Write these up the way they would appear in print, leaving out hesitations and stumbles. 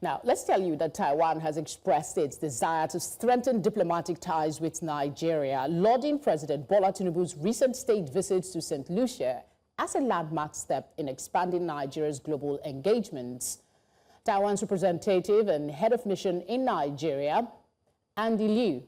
Now, let's tell you that Taiwan has expressed its desire to strengthen diplomatic ties with Nigeria, lauding President Bola Tinubu's recent state visits to Saint Lucia as a landmark step in expanding Nigeria's global engagements. Taiwan's representative and head of mission in Nigeria, Yih-Ping Liu,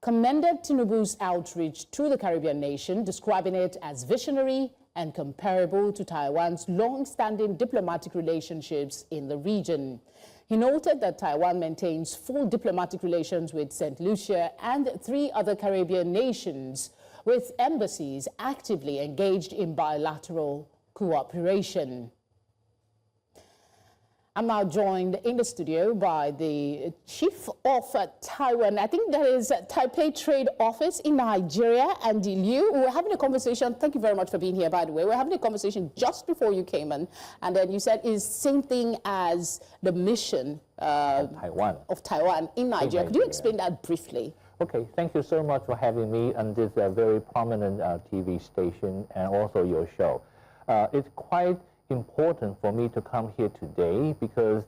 commended Tinubu's outreach to the Caribbean nation, describing it as visionary and comparable to Taiwan's long-standing diplomatic relationships in the region. He noted that Taiwan maintains full diplomatic relations with Saint Lucia and 3 other Caribbean nations, with embassies actively engaged in bilateral cooperation. I'm now joined in the studio by the chief of Taiwan, I think that is Taipei Trade Office in Nigeria, Yih-Ping Liu. We're having a conversation. Thank you very much for being here, by the way. We're having a conversation just before you came in, and then you said it's same thing as the mission of Taiwan in Nigeria. Could you explain that briefly? Okay, thank you so much for having me on this very prominent TV station and also your show. It's quite important for me to come here today because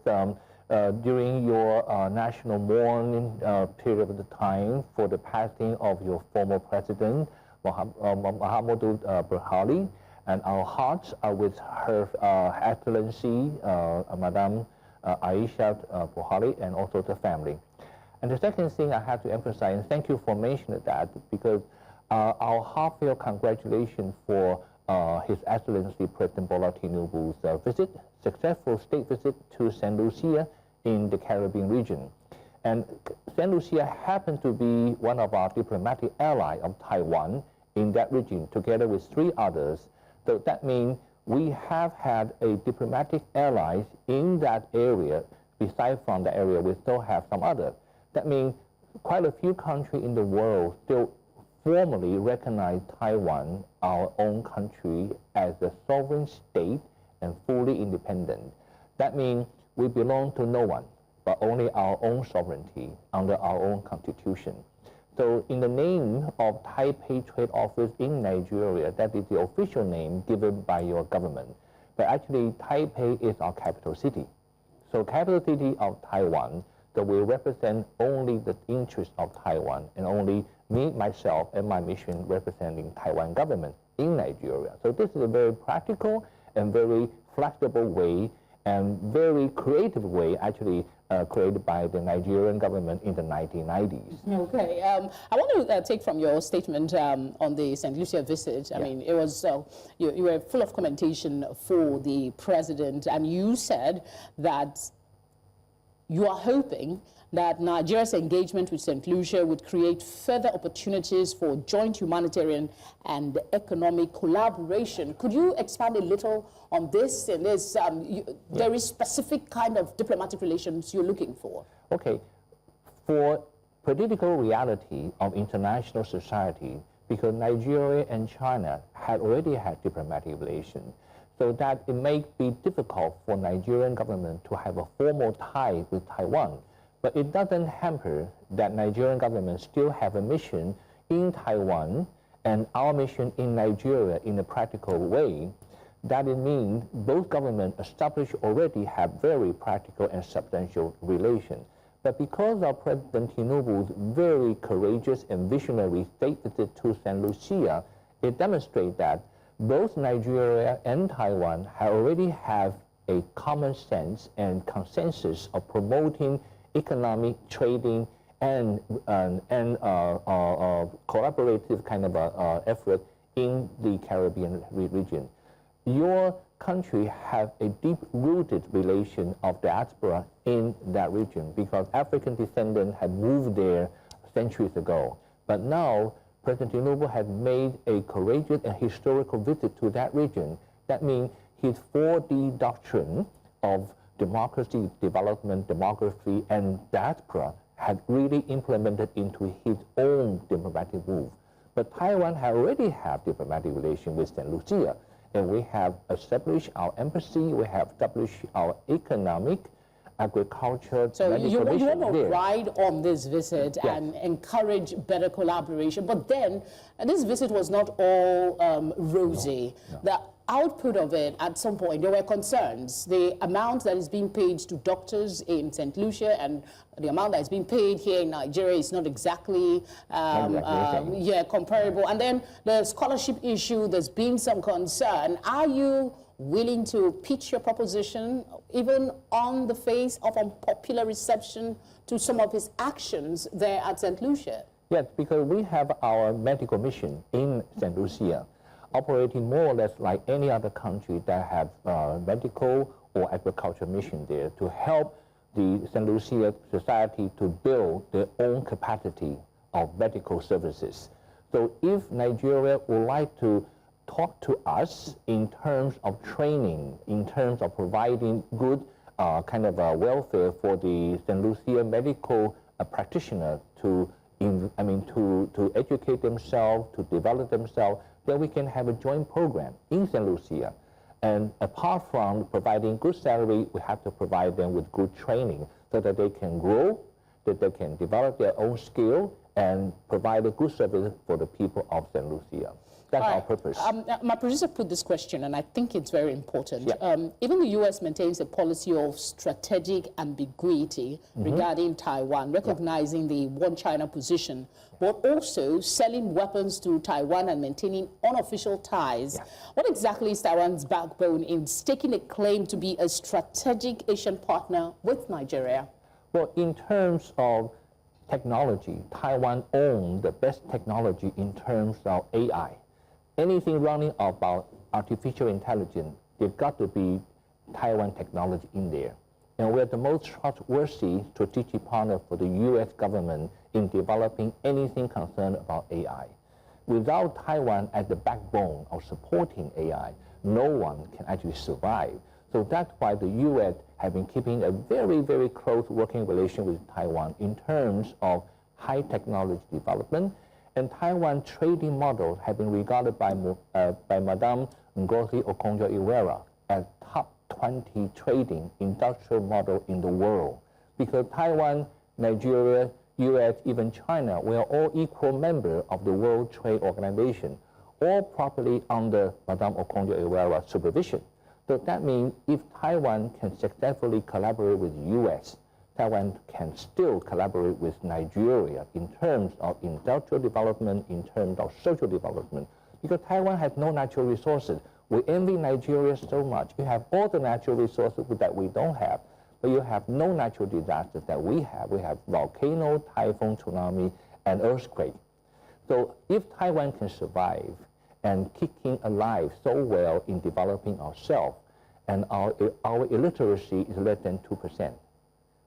during your national mourning period of the time for the passing of your former president, Muhammadu Buhari, and our hearts are with Her Excellency, Madam Aisha Buhari, and also the family. And the second thing I have to emphasize, and thank you for mentioning that, because our heartfelt congratulations for His Excellency President Bola Tinubu's successful state visit to Saint Lucia in the Caribbean region. And Saint Lucia happens to be one of our diplomatic allies of Taiwan in that region, together with 3 others. So that means we have had a diplomatic allies in that area. Besides from the area, we still have some others. That means quite a few countries in the world still formally recognize Taiwan, our own country, as a sovereign state and fully independent. That means we belong to no one, but only our own sovereignty under our own constitution. So in the name of Taipei Trade Office in Nigeria, that is the official name given by your government. But actually, Taipei is our capital city. So capital city of Taiwan, that will represent only the interests of Taiwan, and only me, myself, and my mission representing Taiwan government in Nigeria. So this is a very practical and very flexible way and very creative way, actually created by the Nigerian government in the 1990s. Okay, I want to take from your statement on the St. Lucia visit. I mean, it was, you were full of commendation for the president, and you said that you are hoping that Nigeria's engagement with St. Lucia would create further opportunities for joint humanitarian and economic collaboration. Could you expand a little on this? And there is specific kind of diplomatic relations you're looking for. Okay. For political reality of international society, because Nigeria and China had already had diplomatic relations, so that it may be difficult for Nigerian government to have a formal tie with Taiwan. But it doesn't hamper that Nigerian government still have a mission in Taiwan and our mission in Nigeria in a practical way. That it means both governments established already have very practical and substantial relations. But because of President Tinubu's very courageous and visionary state visit to Saint Lucia, it demonstrates that both Nigeria and Taiwan already have a common sense and consensus of promoting economic, trading, and collaborative kind of effort in the Caribbean region. Your country have a deep-rooted relation of diaspora in that region because African descendants had moved there centuries ago. But now, President Tinubu had made a courageous and historical visit to that region. That means his 4D doctrine of democracy, development, demography, and diaspora had really implemented into his own diplomatic move. But Taiwan had already have diplomatic relations with Saint Lucia, and we have established our embassy, we have established our economic, agriculture, so you want to ride on this visit and encourage better collaboration. But then, this visit was not all rosy. No. output of it, at some point, there were concerns. The amount that is being paid to doctors in Saint Lucia and the amount that is being paid here in Nigeria is not exactly comparable. And then the scholarship issue, there's been some concern. Are you willing to pitch your proposition, even on the face of unpopular reception to some of his actions there at Saint Lucia? Yes, because we have our medical mission in Saint Lucia, operating more or less like any other country that have medical or agricultural mission there to help the Saint Lucia society to build their own capacity of medical services. So if Nigeria would like to talk to us in terms of training, in terms of providing good welfare for the Saint Lucia medical practitioner to educate themselves, to develop themselves, then we can have a joint program in Saint Lucia. And apart from providing good salary, we have to provide them with good training so that they can grow, that they can develop their own skill, and provide a good service for the people of Saint Lucia. That's our purpose. My producer put this question, and I think it's very important. Yeah. Even the U.S. maintains a policy of strategic ambiguity regarding Taiwan, recognizing the one China position, but also selling weapons to Taiwan and maintaining unofficial ties. Yeah. What exactly is Taiwan's backbone in staking a claim to be a strategic Asian partner with Nigeria? Well, in terms of technology, Taiwan owns the best technology in terms of AI. Anything running about artificial intelligence, there's got to be Taiwan technology in there. And we're the most trustworthy strategic partner for the U.S. government in developing anything concerned about AI. Without Taiwan as the backbone of supporting AI, no one can actually survive. So that's why the U.S. have been keeping a very, very close working relation with Taiwan in terms of high technology development. And Taiwan trading model have been regarded by Madame Ngozi Okonjo-Iweala as top 20 trading industrial model in the world. Because Taiwan, Nigeria, US, even China, we are all equal members of the World Trade Organization, all properly under Madame Okonjo-Iweala's supervision. So that means if Taiwan can successfully collaborate with the US, Taiwan can still collaborate with Nigeria in terms of industrial development, in terms of social development, because Taiwan has no natural resources. We envy Nigeria so much. You have all the natural resources that we don't have, but you have no natural disasters that we have. We have volcano, typhoon, tsunami, and earthquake. So if Taiwan can survive and keeping alive so well in developing ourselves, and our illiteracy is less than 2%.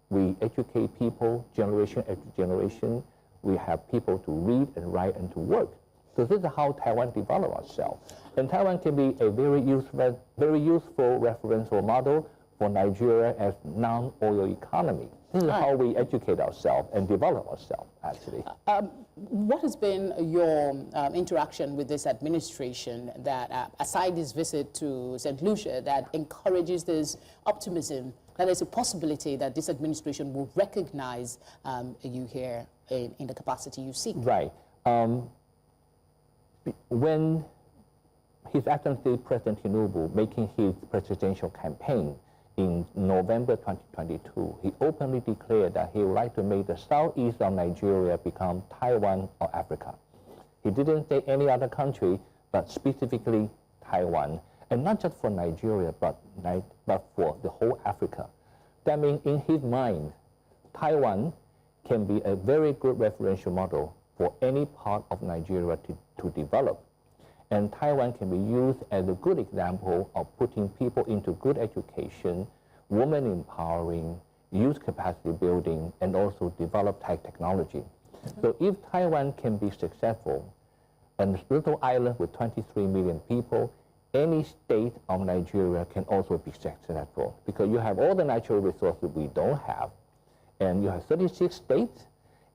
We educate people generation after generation. We have people to read and write and to work. So this is how Taiwan develops itself. And Taiwan can be a very useful referential model for Nigeria as non-oil economy. This is how we educate ourselves and develop ourselves, actually. What has been your interaction with this administration that, aside this visit to St. Lucia, that encourages this optimism that there's a possibility that this administration will recognize you here in the capacity you seek? Right. When His Excellency President Tinubu making his presidential campaign in November 2022, he openly declared that he would like to make the southeast of Nigeria become Taiwan of Africa. He didn't say any other country, but specifically Taiwan, and not just for Nigeria, but for the whole Africa. That means in his mind, Taiwan can be a very good referential model for any part of Nigeria to develop. And Taiwan can be used as a good example of putting people into good education, women empowering, youth capacity building, and also develop high technology. So if Taiwan can be successful, and this little island with 23 million people, any state of Nigeria can also be successful because you have all the natural resources we don't have, and you have 36 states.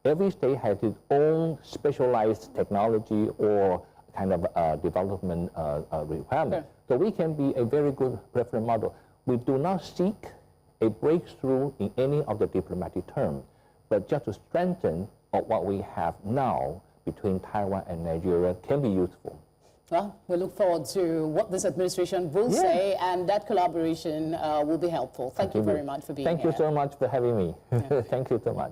Every state has its own specialized technology or kind of development requirement. Sure. So we can be a very good reference model. We do not seek a breakthrough in any of the diplomatic terms, but just to strengthen what we have now between Taiwan and Nigeria can be useful. Well, we look forward to what this administration will say, and that collaboration will be helpful. Thank you very much for being here. Thank you so much for having me. Thank you so much.